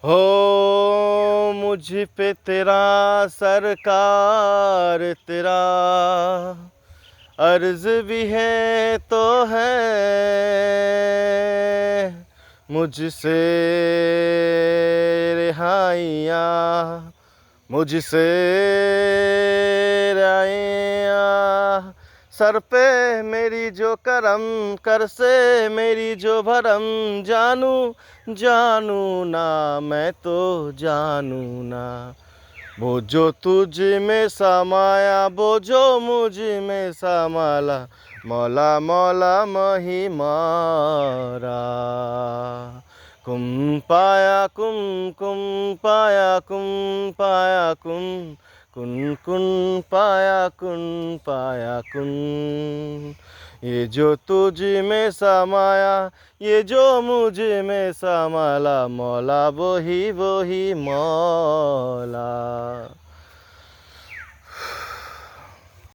हो मुझ पे तेरा सरकार तेरा अर्ज भी है तो है मुझसे रिहाइयाँ मुझसे राइयाँ सर पे मेरी जो करम कर से मेरी जो भरम जानू जानू ना मैं तो जानू ना वो जो तुझ में समाया वो जो मुझ में समाला मौला मौला मही मारा कुम पाया कुम पाया कुन पाया कुन ये जो तुझ में समाया ये जो मुझ में समाला मौला वो ही मौला